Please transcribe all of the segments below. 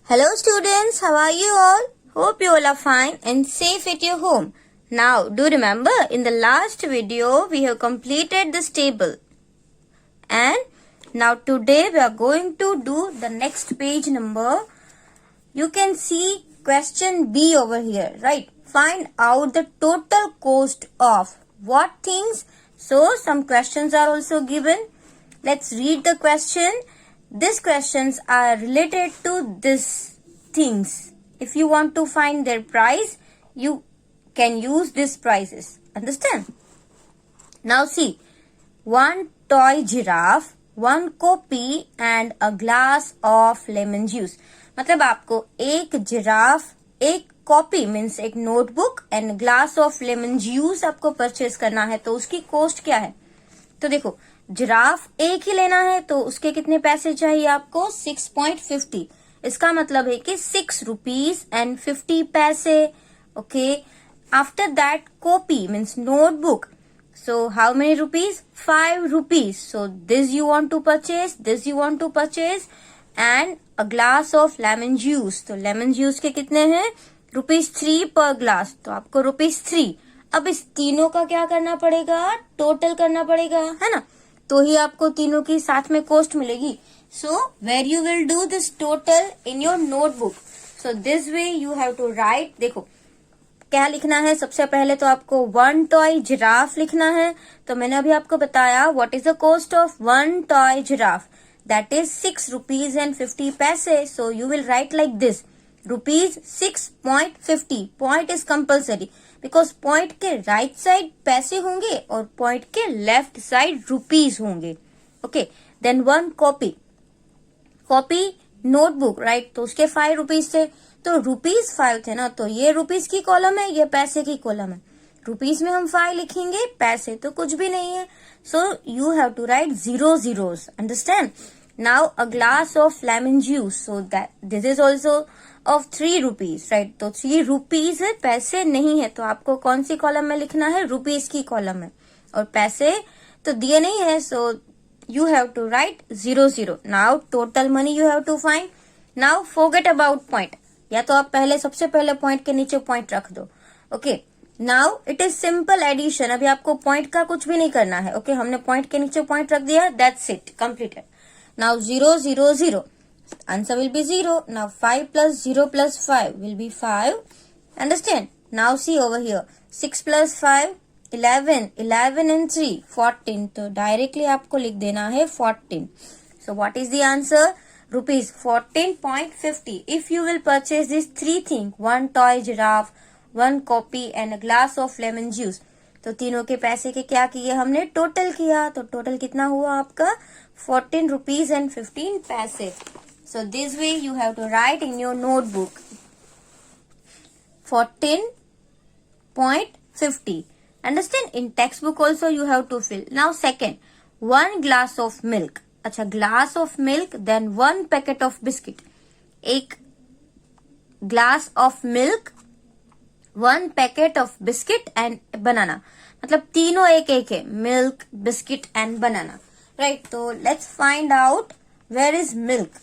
Hello students, how are you all? Hope you all are fine and safe at your home. Now, do remember in the last video we have completed this table. And now today we are going to do the next page number. You can see question B over here, right? Find out the total cost of what things. So, some questions are also given. Let's read the question. These questions are related to these things. If you want to find their price, you can use these prices. Understand? Now see, one toy giraffe, one copy and a glass of lemon juice. मतलब आपको एक giraffe, एक copy means एक notebook and glass of lemon juice आपको purchase करना है, तो उसकी कॉस्ट क्या है? तो देखो, जिराफ एक ही लेना है तो उसके कितने पैसे चाहिए आपको? 6.50. इसका मतलब है कि 6 रुपीज एंड 50 पैसे. Okay, after that copy means notebook. So how many rupees? 5 rupees. So this you want to purchase, this you want to purchase and a glass of lemon juice. तो lemon juice के कितने हैं? ₹3 पर glass. तो आपको ₹3. अब इस तीनों का क्या करना पड़ेगा? टोटल करना पड़ेगा, है ना? तो ही आपको तीनों की साथ में कॉस्ट मिलेगी. So where you will do this total in your notebook. So this way you have to write. देखो क्या लिखना है? सबसे पहले तो आपको वन टॉय जिराफ लिखना है. तो मैंने अभी आपको बताया what is the cost of one toy giraffe. That is 6 rupees and 50 paise. So you will write like this, ₹6.50. Point is compulsory because point के राइट साइड पैसे होंगे और पॉइंट के लेफ्ट साइड रुपीज होंगे. Okay, then one copy. Copy notebook, right? तो उसके 5 rupees थे, तो ₹5 थे ना, तो ये रुपीज की कॉलम है, ये पैसे की कॉलम है. रुपीज में हम 5 लिखेंगे, पैसे तो कुछ भी नहीं है. So you have to write 0 zeros. Understand? Now a glass of lemon juice. So that this is also of 3 rupees, right? तो 3 रुपीज है, पैसे नहीं है, तो आपको कौन सी कॉलम में लिखना है? रुपीज की कॉलम में. और पैसे तो दिए नहीं है, सो you have to write 0 0. Now total money you have to find. Now forget about point. या तो आप पहले सबसे पहले पॉइंट के नीचे पॉइंट रख दो. Okay, now it is simple addition. अभी आपको पॉइंट का कुछ भी नहीं करना है. ओके, हमने पॉइंट के नीचे पॉइंट रख दिया. That's it, completed. Now 0 0 0. Answer will be 0. Now 5 plus 0 plus 5 will be 5. Understand? Now see over here. 6 plus 5 11, 11 and 3 14. तो डायरेक्टली आपको लिख देना है 14. So what is the answer? ₹14.50. If you will purchase these 3 things, one toy giraffe, one copy and a glass of lemon juice. तो तीनों के पैसे के क्या किए हमने? टोटल किया. तो टोटल कितना हुआ आपका? 14 rupees and 15 पैसे. So this way you have to write in your notebook 14.50. Understand? In textbook also you have to fill. Now second, one glass of milk. अच्छा, glass of milk, then one packet of biscuit. एक glass of milk, one packet of biscuit and banana. मतलब तीनों एक एक है, milk, biscuit and banana. Right? तो let's find out where is milk,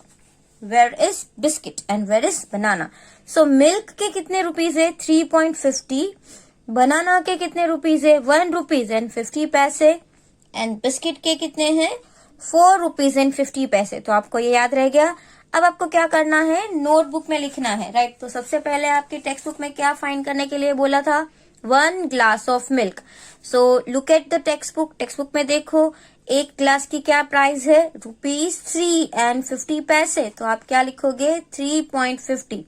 where is biscuit and where is banana. So milk के कितने rupees है? 3.50. बनाना के कितने रुपीज है? 1 rupees and 50 paise. And biscuit के कितने हैं? 4 रुपीज एंड 50 पैसे. तो आपको ये याद रह गया. अब आपको क्या करना है? नोटबुक में लिखना है, राइट? तो सबसे पहले आपकी टेक्स्ट बुक में क्या फाइंड करने के लिए बोला था? 1 glass of milk. So look at the text book. Text book में देखो, एक ग्लास की क्या प्राइस है? ₹3 and 50 पैसे. तो आप क्या लिखोगे? 3.50.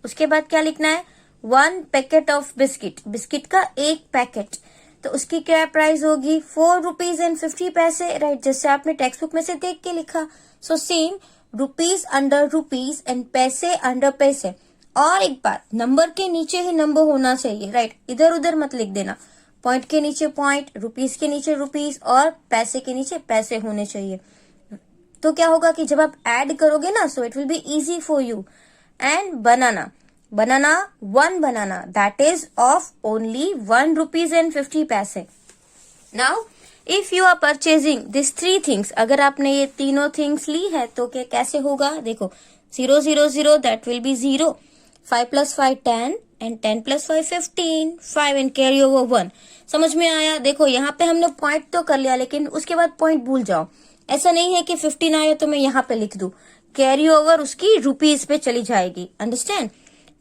उसके बाद क्या लिखना है? 1 पैकेट ऑफ बिस्किट. बिस्किट का एक पैकेट, तो उसकी क्या प्राइस होगी? 4 रुपीज एंड 50 पैसे, राइट? जैसे आपने टेक्स्ट बुक में से देख के लिखा. So same, rupees under rupees and पैसे अंडर पैसे. और एक बात, नंबर के नीचे ही नंबर होना चाहिए, राइट? इधर उधर मत लिख देना. पॉइंट के नीचे पॉइंट, रुपीज के नीचे रुपीज और पैसे के नीचे पैसे होने चाहिए. तो क्या होगा कि जब आप ऐड करोगे ना, so it will be easy for you. And banana, banana, one banana, that is of only 1 rupees and 50 paise. Now, if you are purchasing these 3 things, अगर आपने ये तीनों things ली है तो क्या कैसे होगा? देखो, 0 0 0 that will be 0. 5 plus 5 10 and 10 plus 5 15. 5 and carry over 1. समझ में आया? देखो यहाँ पे हमने पॉइंट तो कर लिया, लेकिन उसके बाद पॉइंट भूल जाओ। ऐसा नहीं है कि 15 आया तो मैं यहाँ पे लिख दूं, कैरी ओवर उसकी रुपीज पे चली जाएगी। Understand?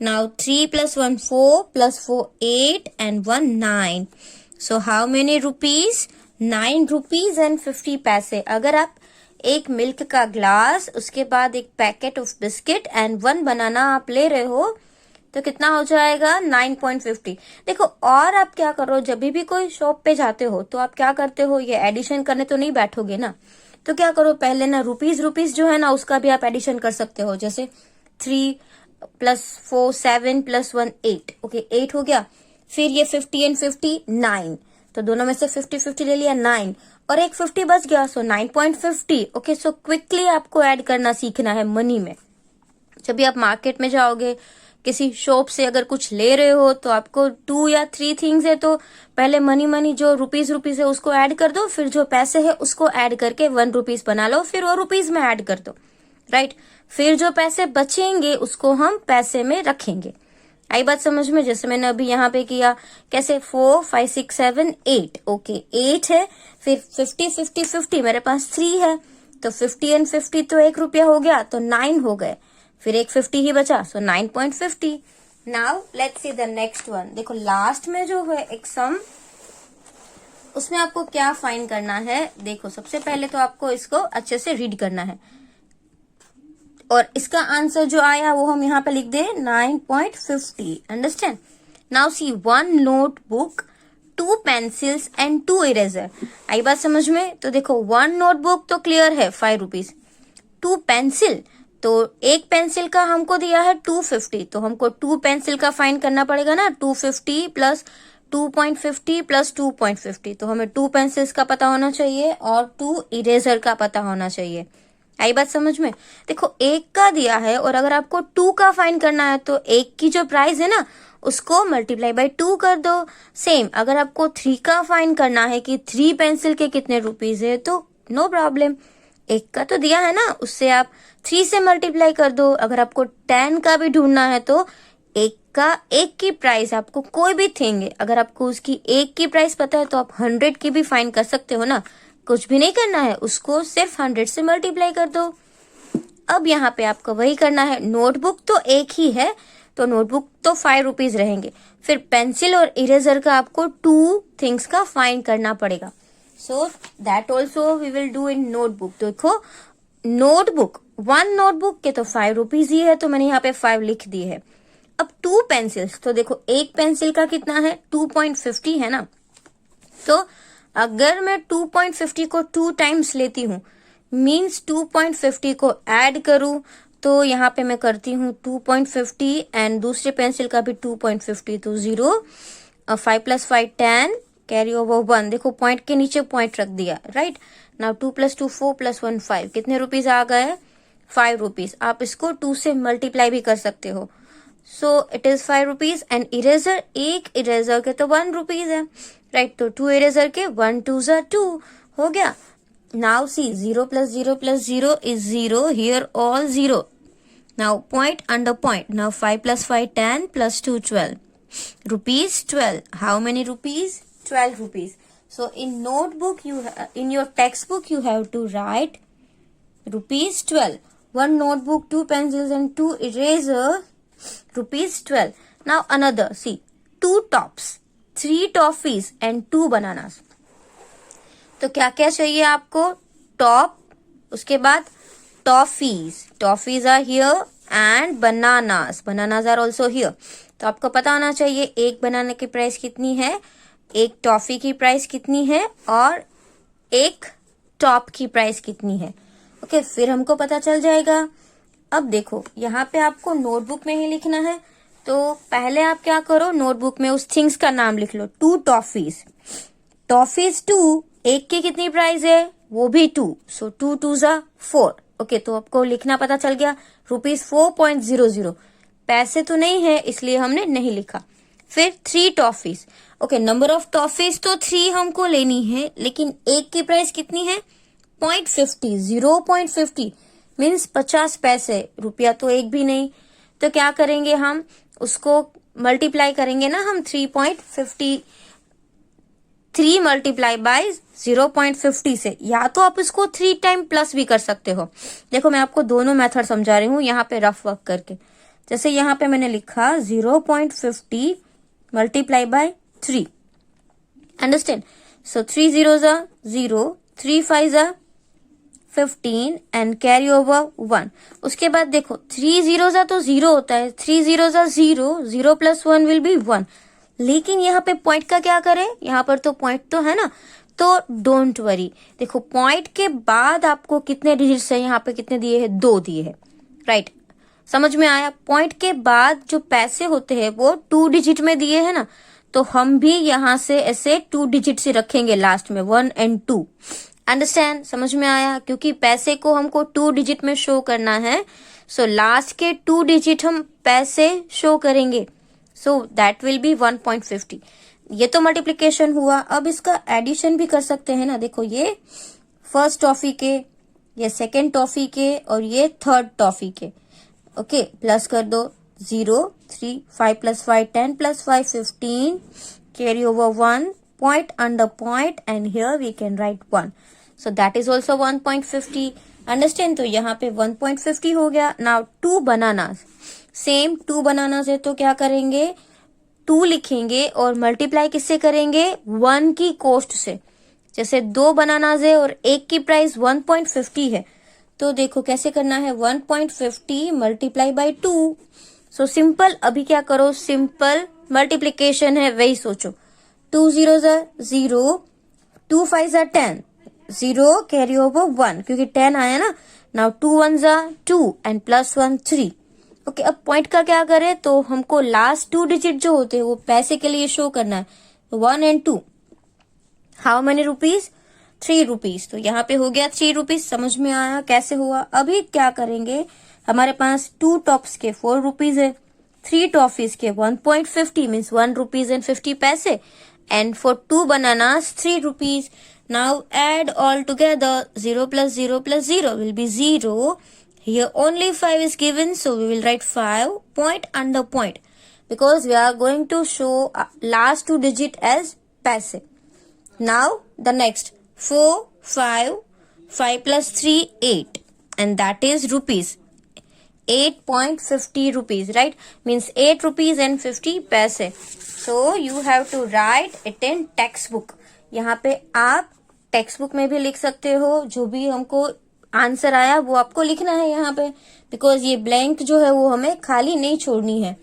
Now 3 plus 1 4 plus 4 8 and 1 9. So how many rupees? 9 rupees and 50 पैसे। अगर आप एक मिल्क का ग्लास, उसके बाद एक पैकेट ऑफ बिस्किट एंड 1 बनाना आप ले रहे हो तो कितना हो जाएगा? 9.50। देखो, और आप क्या करो, जब भी कोई शॉप पे जाते हो तो आप क्या करते हो, ये एडिशन करने तो नहीं बैठोगे ना, तो क्या करो, पहले ना रुपीज जो है ना उसका भी आप एडिशन कर सकते हो। जैसे 3 plus 4 7 plus 1 8। ओके, 8 हो गया। फिर ये 50 and 50 9, तो दोनों में से 50-50 ले लिया 9, और एक 50 बच गया, सो 9.50। ओके, सो क्विकली आपको ऐड करना सीखना है मनी में। जब भी आप मार्केट में जाओगे, किसी शॉप से अगर कुछ ले रहे हो, तो आपको 2 या 3 थिंग्स है, तो पहले मनी जो रुपीज है उसको ऐड कर दो, फिर जो पैसे है उसको ऐड करके 1 रुपीज बना लो, फिर वो रुपीज में ऐड कर दो, राइट। फिर जो पैसे बचेंगे उसको हम पैसे में रखेंगे। आई बात समझ में? जैसे मैंने अभी यहाँ पे किया, कैसे 4 5 6 7 8। ओके, 8 है, फिर 50 50 50, मेरे पास 3 है, तो 50 and 50 तो 1 रुपया हो गया, तो 9 हो गए, फिर एक 50 ही बचा, सो 9.50। Now let's see the next one. देखो, लास्ट में जो है एक सम, उसमें आपको क्या फाइंड करना है। देखो, सबसे पहले तो आपको इसको अच्छे से रीड करना है, और इसका आंसर जो आया वो हम यहाँ पे लिख दे 9.50। Understand? Now see, 1 notebook, 2 pencils and 2 eraser. आई बात समझ में? तो देखो, 1 नोटबुक तो क्लियर है 5 रुपीज, 2 पेंसिल, तो एक पेंसिल का हमको दिया है 250, तो हमको 2 पेंसिल का फाइंड करना पड़ेगा ना। 250 प्लस 2.50 प्लस 2.50, तो हमें 2 पेंसिल्स का पता होना चाहिए और 2 इरेजर का पता होना चाहिए। आई बात समझ में? देखो, 1 का दिया है, और अगर आपको 2 का फाइंड करना है तो 1 की जो प्राइस है ना उसको मल्टीप्लाई बाय 2 कर दो। सेम, अगर आपको 3 का फाइंड करना है कि 3 पेंसिल के कितने रुपीज है, तो नो प्रॉब्लम, 1 का तो दिया है ना, उससे आप 3 से मल्टीप्लाई कर दो। अगर आपको 10 का भी ढूंढना है तो 1 की प्राइस, आपको कोई भी थिंग है, अगर आपको उसकी 1 की प्राइस पता है तो आप 100 की भी फाइंड कर सकते हो ना। कुछ भी नहीं करना है, उसको सिर्फ 100 से मल्टीप्लाई कर दो। अब यहाँ पे आपको वही करना है। नोटबुक तो 1 ही है, तो नोटबुक तो 5 रुपीज रहेंगे। फिर पेंसिल और इरेजर का आपको 2 थिंग्स का फाइंड करना पड़ेगा। So that also we will do in notebook. देखो, नोटबुक, 1 नोटबुक के तो 5 रुपीज ही है, तो मैंने यहाँ पे 5 लिख दिए है। अब 2 पेंसिल्स, तो देखो, एक पेंसिल का कितना है? 2.50 है ना, तो अगर मैं 2.50 को 2 टाइम्स लेती हूँ, मीन्स 2.50 को ऐड करूं, तो यहाँ पे मैं करती हूँ 2.50 एंड दूसरे पेंसिल का भी 2.50, तो 0। 5 plus 5 10, कैरी ओवर 1। देखो, पॉइंट के नीचे पॉइंट रख दिया, राइट। नाउ 2 plus 2 4 plus 1 5, कितने रुपीज आ गए? 5 रुपीज। आप इसको 2 से मल्टीप्लाई भी कर सकते हो, so it is 5 rupees. And eraser, एक इरेजर के तो 1 रुपीज है, राइट, तो 2 इरेजर के 1 2s are 2 हो गया। Now see, 0 plus 0 plus 0 is 0, here all 0. Now point under point. Now 5 plus 5 10 plus 2 12. Rupees 12. How many rupees? 12 rupees. So in notebook in your textbook you have to write rupees 12. 1 notebook, 2 pencils and 2 eraser, rupees 12. Now another, see, 2 tops, 3 toffees and 2 bananas. तो क्या क्या चाहिए आपको? Top, उसके बाद toffees are here and bananas are also here. तो आपको पता होना चाहिए एक बनाना की प्राइस कितनी है, एक टॉफी की प्राइस कितनी है, और एक टॉप की प्राइस कितनी है। ओके, फिर हमको पता चल जाएगा। अब देखो, यहाँ पे आपको नोटबुक में ही लिखना है, तो पहले आप क्या करो, नोटबुक में उस थिंग्स का नाम लिख लो। 2 टॉफीज 2, एक की कितनी प्राइस है, वो भी 2, सो 2 2s are 4। ओके, तो आपको लिखना पता चल गया, रुपीज 4.00। पैसे तो नहीं है इसलिए हमने नहीं लिखा। फिर 3 toffees. Okay, number of toffees तो 3 हमको लेनी है, लेकिन एक की प्राइस कितनी है? 0.50, 0.50। मीन्स 50 पैसे, रुपया तो एक भी नहीं। तो क्या करेंगे, हम उसको मल्टीप्लाई करेंगे ना, हम 3 मल्टीप्लाई बाय 0.50 से, या तो आप इसको 3 टाइम प्लस भी कर सकते हो। देखो मैं आपको दोनों मेथड समझा रही हूँ यहाँ पे रफ वर्क करके। जैसे यहाँ पे मैंने लिखा 0.50 multiply by 3, understand. So 3 zeros are 0, 3 5s are 15 and carry over 1। उसके बाद देखो 3 zeros are तो 0 होता है, 3 zeros are 0, 0 plus 1 will be 1। लेकिन यहाँ पे पॉइंट का क्या करें, यहाँ पर तो पॉइंट तो है ना, तो डोंट वरी। देखो पॉइंट के बाद आपको कितने डिजिट्स है, यहाँ पे कितने दिए हैं, 2 दिए हैं, राइट। समझ में आया। पॉइंट के बाद जो पैसे होते हैं वो 2 डिजिट में दिए हैं ना, तो हम भी यहाँ से ऐसे 2 डिजिट से रखेंगे लास्ट में, 1 and 2। अंडरस्टैंड, समझ में आया। क्योंकि पैसे को हमको 2 डिजिट में शो करना है, सो लास्ट के 2 डिजिट हम पैसे शो करेंगे। So that will be 1.50। ये तो मल्टीप्लीकेशन हुआ। अब इसका एडिशन भी कर सकते हैं ना। देखो ये फर्स्ट टॉफी के, ये सेकेंड टॉफी के, और ये थर्ड टॉफी के। ओके, प्लस कर दो 0, 3, 5 plus 5 10 plus 5 15, carry over 1, point under point, and here we can write 1. So that is also 1.50. Understand? तो यहाँ पे 1.50 हो गया। Now 2 bananas, सेम 2 bananas है तो क्या करेंगे, 2 लिखेंगे और मल्टीप्लाई किससे करेंगे, 1 की कॉस्ट से। जैसे 2 बनानाज है और एक की प्राइस 1.50 है, तो देखो कैसे करना है, 1.50 मल्टीप्लाई बाई 2। सो सिंपल, अभी क्या करो, सिंपल मल्टीप्लीकेशन है, वही सोचो। 2 zeros are 0, 2 5s are 10, 0 carry over 1, क्योंकि 10 आया ना। Now 2 1s are 2 and plus 1 3। Okay, अब पॉइंट का क्या करें, तो हमको लास्ट 2 डिजिट जो होते हैं वो पैसे के लिए शो करना है, 1 and 2। How many rupees, 3 rupees. तो यहाँ पे हो गया 3 रुपीज। समझ में आया कैसे हुआ। अभी क्या करेंगे, हमारे पास 2 टॉप्स के 4 रुपीज है, 3 टॉफीज के 1.50 means 1 rupees and 50 paise, and for 2 bananas 3 rupees. Now add all together, 0 plus 0 plus 0 will be 0. Here only 5 is given, so we will write 5 point under point, because we are going to show last 2 digit as paise. Now the next 4 5 5 plus 3 8, and that is rupees, 8.50 rupees, right? Means 8 rupees and 50 paise. So you have to write it in textbook. यहाँ पे आप text book में भी लिख सकते हो, जो भी हमको आंसर आया वो आपको लिखना है यहाँ पे, बिकॉज ये ब्लैंक जो है वो हमें खाली नहीं छोड़नी है।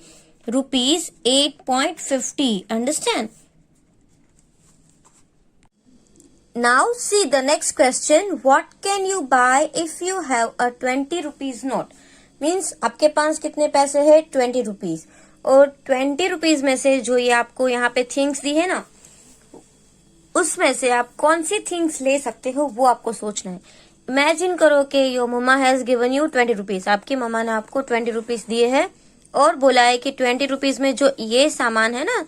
Rupees 8.50, understand. Now see the next question, what can you buy if you have a 20 rupees note. Means आपके पास कितने पैसे है, 20 रुपीज, और 20 रुपीज में से जो ये आपको यहाँ पे थिंग्स दी है ना, उसमें से आप कौन सी थिंग्स ले सकते हो वो आपको सोचना है। इमेजिन करो कि your mamma has given you 20 rupees, आपकी मम्मा ने आपको 20 रुपीज दिए हैं और बोला है कि 20 रुपीज में जो ये सामान है ना,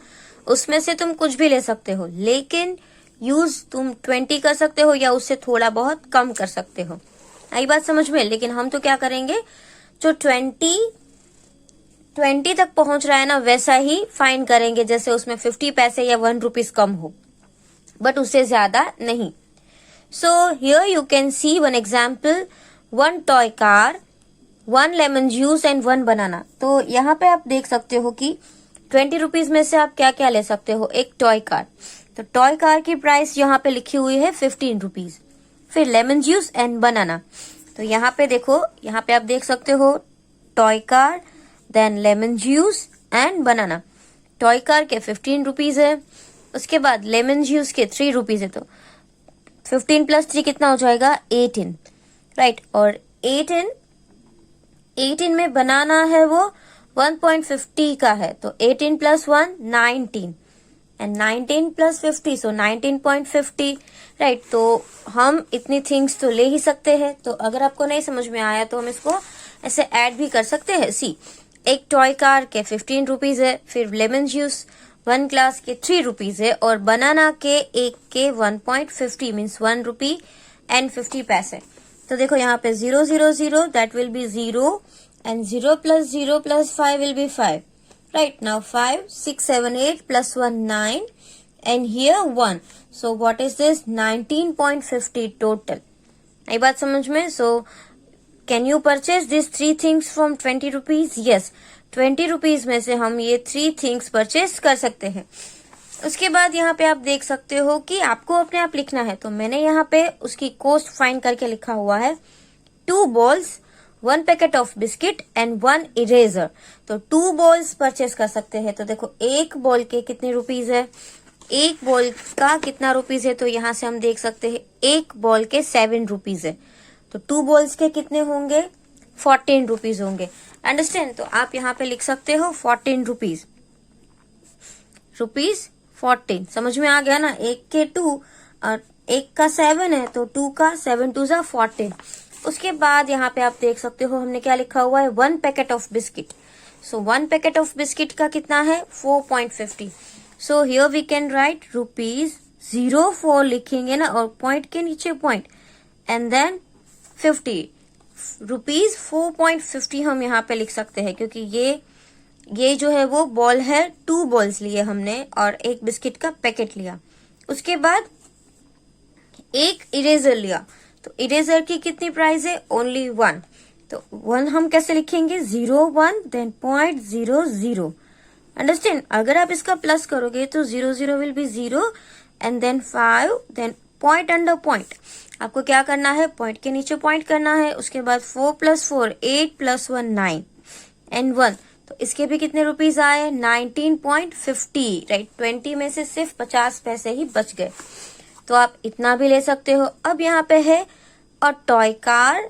उसमें से तुम कुछ भी ले सकते हो, लेकिन यूज तुम 20 कर सकते हो या उससे थोड़ा बहुत कम कर सकते हो। आई बात समझ में। लेकिन हम तो क्या करेंगे, जो 20 तक पहुंच रहा है ना, वैसा ही फाइन करेंगे, जैसे उसमें 50 पैसे या 1 रुपीज कम हो, बट उससे ज्यादा नहीं। So here you can see one example, 1 toy car, 1 lemon juice and 1 banana. तो यहाँ पे आप देख सकते हो कि 20 रुपीज में से आप क्या क्या ले सकते हो। एक टॉय कार, तो टॉय कार की प्राइस यहाँ पे लिखी हुई है 15 रुपीज। फिर लेमन जूस एंड बनाना, तो यहाँ पे देखो, यहाँ पे आप देख सकते हो toy car, then lemon juice and banana. Toy car के 15 रुपीज है, उसके बाद लेमन जूस के 3 रुपीज है, तो 15 प्लस 3 कितना हो जाएगा, 18, राइट। और 18 में बनाना है वो 1.50 का है, तो 18 plus 1 19, and 19 plus 50 so 19.50, right. तो हम इतनी थिंग्स तो ले ही सकते हैं। तो अगर आपको नहीं समझ में आया तो हम इसको ऐसे ऐड भी कर सकते हैं। सी, एक टॉय कार के 15 रुपीज है, फिर लेमन जूस 1 ग्लास के 3 रुपीज है, और बनाना के एक के 1.50 मीन्स 1 रुपी एंड 50 पैसे। तो देखो यहाँ पे 0 0 0 that will be 0 and 0 plus 5 will be 5. Right, now 5, 6, 7, 8 plus 1, 9 and here 1. So what is this? 19.50 total. आई बात समझ में? So can you purchase these 3 things from 20 rupees? Yes, 20 rupees में से हम ये 3 things purchase कर सकते हैं. उसके बाद यहाँ पे आप देख सकते हो कि आपको अपने आप लिखना है, तो मैंने यहाँ पे उसकी कॉस्ट फाइंड करके लिखा हुआ है 2 balls, 1 packet of biscuit and 1 eraser. तो 2 बॉल्स परचेस कर सकते हैं. तो देखो एक बॉल के कितने रुपीज है, एक बॉल का कितना रुपीज है, तो यहाँ से हम देख सकते हैं एक बॉल के 7 रुपीज है. तो 2 बॉल्स के कितने होंगे, 14 रुपीज होंगे. अंडरस्टैंड? तो आप यहाँ पे लिख सकते हो 14 रुपीज 14. समझ में आ गया ना? एक के 2 और एक का 7 है, तो 2 का 7 2 जा 14. उसके बाद यहाँ पे आप देख सकते हो हमने क्या लिखा हुआ है, 1 packet of biscuit. So 1 packet of biscuit का कितना है, 4.50. So here we can write rupees 04 लिखेंगे ना, और पॉइंट के नीचे पॉइंट एंड देन 50. रुपीज 4.50 हम यहाँ पे लिख सकते हैं, क्योंकि ये जो है वो बॉल है, 2 बॉल्स लिए हमने और एक बिस्किट का पैकेट लिया. उसके बाद एक इरेजर लिया, तो इरेजर की कितनी प्राइस है, ओनली 1. तो 1 हम कैसे लिखेंगे, 0 1 देन 0.00. अंडरस्टैंड? अगर आप इसका प्लस करोगे तो 0 0 will be 0 and then 5 then point under point. आपको क्या करना है, पॉइंट के नीचे पॉइंट करना है. उसके बाद 4 + 4 8 + 1 9 एंड 1. तो इसके भी कितने रुपीज आए, 19.50. राइट, 20 में से सिर्फ 50 पैसे ही बच गए. तो आप इतना भी ले सकते हो. अब यहाँ पे है a toy car,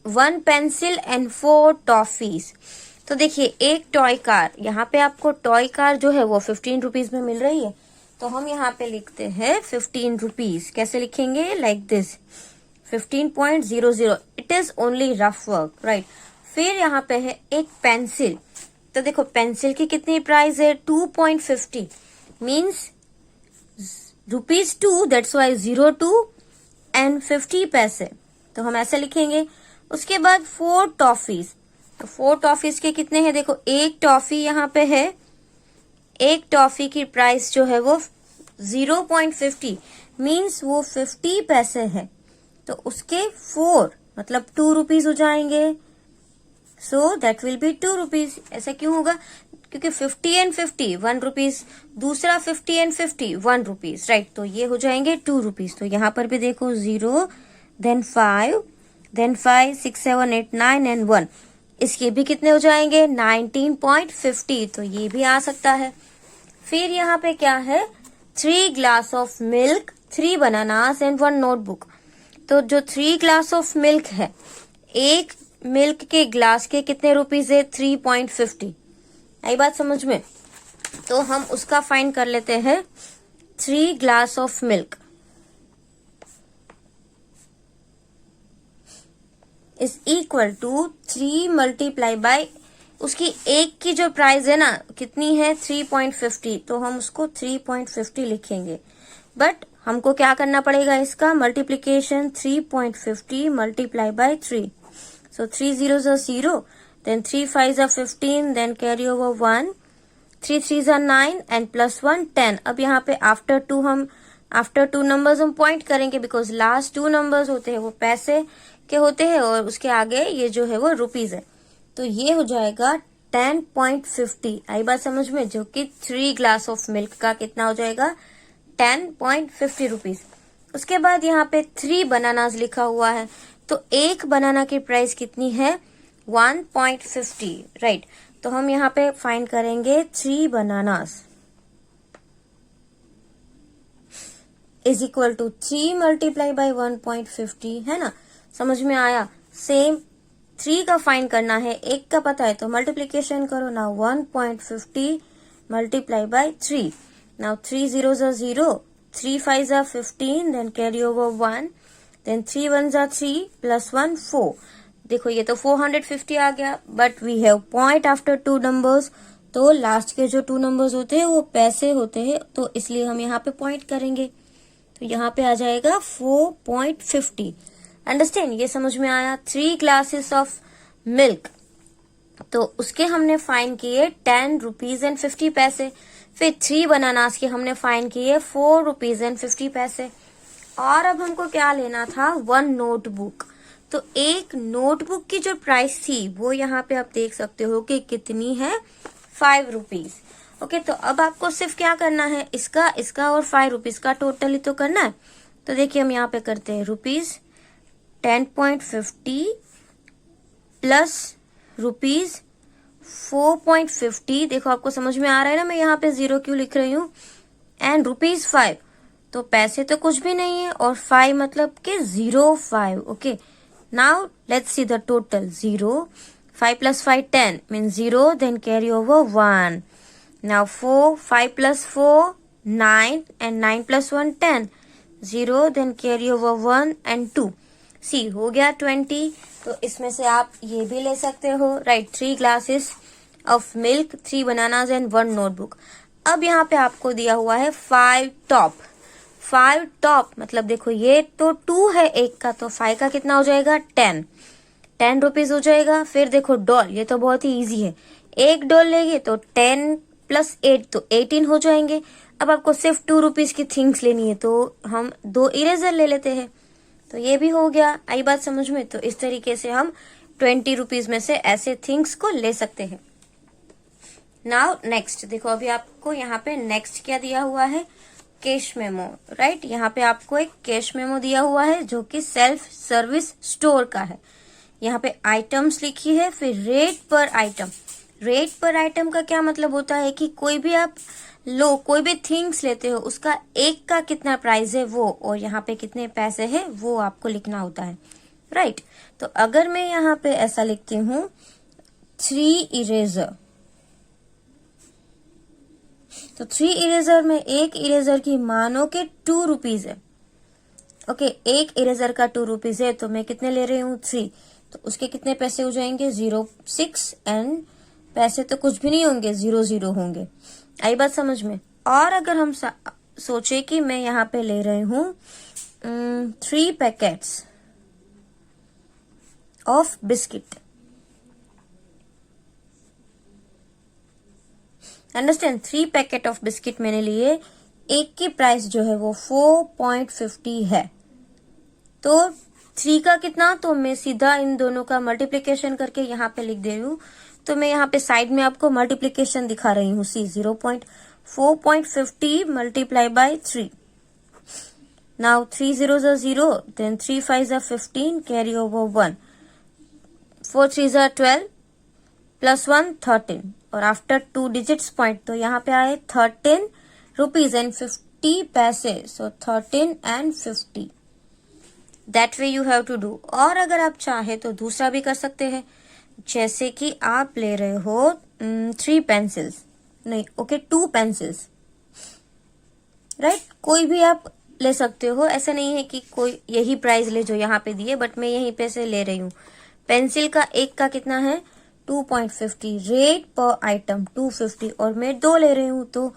1 pencil and 4 toffees. तो देखिए एक टॉय कार, यहाँ पे आपको टॉय कार जो है वो 15 रुपीज में मिल रही है. तो हम यहाँ पे लिखते हैं 15 रुपीज. कैसे लिखेंगे, like this 15.00. It is only rough work. Right, फिर यहाँ पे है एक पेंसिल. तो देखो पेंसिल की कितनी प्राइस है, 2.50 मीन्स ₹2. दैट्स वाई 02 एंड 50 पैसे. तो हम ऐसे लिखेंगे. उसके बाद 4 टॉफीज. तो 4 टॉफीज के कितने हैं, देखो एक टॉफी यहाँ पे है, एक टॉफी की प्राइस जो है वो 0.50 मीन्स वो 50 पैसे है. तो उसके 4 मतलब 2 रुपीज हो जाएंगे. So that will be 2 rupees. ऐसा क्यों होगा, क्योंकि 50 एंड 50 1 रुपीज, दूसरा 50 एंड 50 1 रुपीज. राइट, तो ये हो जाएंगे 2 रुपीज. तो यहाँ पर भी देखो 0 देन 5 देन 5 6 7 8 9 एंड 1. इसके भी कितने हो जाएंगे, 19.50. तो ये भी आ सकता है. फिर यहाँ पे क्या है, 3 glass of milk, 3 bananas and 1 notebook. तो जो 3 ग्लास ऑफ मिल्क है, एक मिल्क के ग्लास के कितने रुपीज है, 3.50. आई बात समझ में? तो हम उसका फाइंड कर लेते हैं. 3 glass of milk is equal to 3 multiply by उसकी एक की जो प्राइस है ना कितनी है, 3.50. तो हम उसको 3.50 लिखेंगे. बट हमको क्या करना पड़ेगा, इसका multiplication 3.50 multiply by 3. So 3 zeros are 0, then 3 5s are 15, then carry over 1, 3 3s are 9 and plus 1 10. अब यहाँ पे after 2 numbers हम point करेंगे, because last 2 numbers होते हैं वो पैसे के होते हैं और उसके आगे ये जो है वो रुपीज है. तो ये हो जाएगा 10.50. आई बात समझ में? जो कि 3 ग्लास ऑफ मिल्क का कितना हो जाएगा, 10.50 रुपीज. उसके बाद यहाँ पे 3 बनानास लिखा हुआ है. तो एक बनाना की प्राइस कितनी है, 1.50. राइट, तो हम यहाँ पे फाइंड करेंगे 3 bananas is equal to 3 multiply by 1.50. है ना, समझ में आया? सेम 3 का फाइंड करना है, एक का पता है तो मल्टीप्लीकेशन करो ना. 1.50 multiply by 3. Now 3 zeros are 0, 3 5s are 15, then carry over 1, then 3 1s are 3 plus 1 4. देखो ये तो 450 आ गया. But we have point after 2 numbers. तो लास्ट के जो 2 नंबर्स होते हैं वो पैसे होते हैं, तो इसलिए हम यहाँ पे पॉइंट करेंगे. तो यहाँ पे आ जाएगा 4.50. अंडरस्टैंड, ये समझ में आया। 3 ग्लासेस ऑफ मिल्क, तो उसके हमने फाइन किए 10 रुपीज एंड 50 पैसे। फिर 3 बनानास के हमने फाइन किए 4 रुपीज एंड 50 पैसे। और अब हमको क्या लेना था, 1 नोटबुक। तो एक नोटबुक की जो प्राइस थी वो यहाँ पे आप देख सकते हो कि कितनी है, 5 रुपीज। ओके, तो अब आपको सिर्फ क्या करना है, इसका और 5 रुपीज का टोटल ही तो करना है। तो देखिए हम यहाँ पे करते हैं रुपीज 10.50 प्लस रुपीज 4.50। देखो आपको समझ में आ रहा है ना मैं यहाँ पे 0 क्यों लिख रही हूँ, एंड रुपीज 5, तो पैसे तो कुछ भी नहीं है, और 5 मतलब के 0.5। Okay, now let's see the total. 0, 5 plus 5 10 means 0, then carry over 1. Now 4, 5 plus 4 9, and 9 plus 1 10, 0, then carry over 1 and 2. सी हो गया 20। तो इसमें से आप ये भी ले सकते हो, right, 3 glasses of milk, 3 bananas and 1 notebook. अब यहाँ पे आपको दिया हुआ है 5 टॉप। 5 टॉप मतलब देखो ये तो 2 है एक का, तो 5 का कितना हो जाएगा, 10 रुपीज हो जाएगा। फिर देखो डॉल, ये तो बहुत ही इजी है, एक डॉल लेंगे तो 10 प्लस 8 तो 18 हो जाएंगे। अब आपको सिर्फ 2 रुपीज की थिंग्स लेनी है, तो हम 2 इरेजर ले लेते हैं, तो ये भी हो गया। आई बात समझ में? तो इस तरीके से हम 20 रुपीज में से ऐसे थिंग्स को ले सकते हैं। नाउ नेक्स्ट देखो, अभी आपको यहाँ पे नेक्स्ट क्या दिया हुआ है, कैश मेमो, राइट। यहाँ पे आपको एक कैश मेमो दिया हुआ है जो कि सेल्फ सर्विस स्टोर का है। यहाँ पे आइटम्स लिखी है, फिर रेट पर आइटम। रेट पर आइटम का क्या मतलब होता है कि कोई भी आप लो, कोई भी थिंग्स लेते हो, उसका एक का कितना प्राइस है वो, और यहाँ पे कितने पैसे है वो आपको लिखना होता है, राइट। तो अगर मैं यहाँ पे ऐसा लिखती हूँ 3 इरेजर, तो 3 इरेजर में एक इरेजर की मानो के 2 रुपीज है। ओके, एक इरेजर का 2 रुपीज है, तो मैं कितने ले रही हूँ, 3, तो उसके कितने पैसे हो जाएंगे, 0.6, एंड पैसे तो कुछ भी नहीं होंगे, 0 होंगे। आई बात समझ में? और अगर हम सोचे कि मैं यहाँ पे ले रही हूँ 3 packets of biscuit, understand, 3 packet of biscuit मैंने लिए, एक की प्राइस जो है वो 4.50 है, तो 3 का कितना, तो मैं सीधा इन दोनों का मल्टीप्लीकेशन करके यहाँ पे लिख दे रही हूँ। तो मैं यहाँ पे साइड में आपको मल्टीप्लीकेशन दिखा रही हूँ, सी 4.50 multiply by 3। Now 3 zeros are 0, then 3 5s are 15, carry over 1, 4 3s are 12, plus 1 13, और आफ्टर 2 डिजिट्स पॉइंट, तो यहाँ पे आए 13 rupees and 50 paise, so 13 and 50। That way you have to do. और अगर आप चाहे तो दूसरा भी कर सकते हैं, जैसे कि आप ले रहे हो 3 पेंसिल्स, नहीं ओके 2 पेंसिल्स, राइट, कोई भी आप ले सकते हो, ऐसा नहीं है कि कोई यही प्राइस ले जो यहाँ पे दिए, बट मैं यहीं पे से ले रही हूँ। पेंसिल का एक का कितना है, 2.50, रेट पर आइटम 250, और मैं 2 ले रही हूँ, तो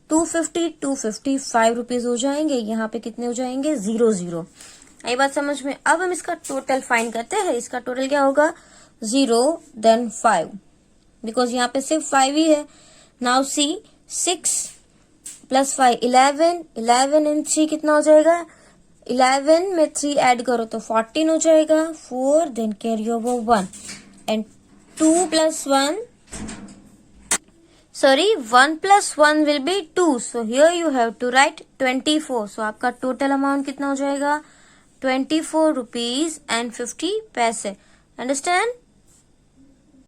250 5 रुपीज हो जाएंगे। यहाँ पे कितने हो जाएंगे, 0 आई बात समझ में? अब हम इसका टोटल फाइंड करते हैं। इसका टोटल क्या होगा, 0 then 5, बिकॉज यहाँ पे सिर्फ 5 ही है। नाउ सी 6 प्लस 5 11 एंड 3 कितना हो जाएगा, 11 में 3 ऐड करो तो 14 हो जाएगा। 4 then carry over 1 and 2 plus 1, sorry 1 plus 1 will be 2, so here you have to write 24। so आपका टोटल अमाउंट कितना हो जाएगा, 24 रुपीज एंड 50 पैसे। अंडरस्टैंड?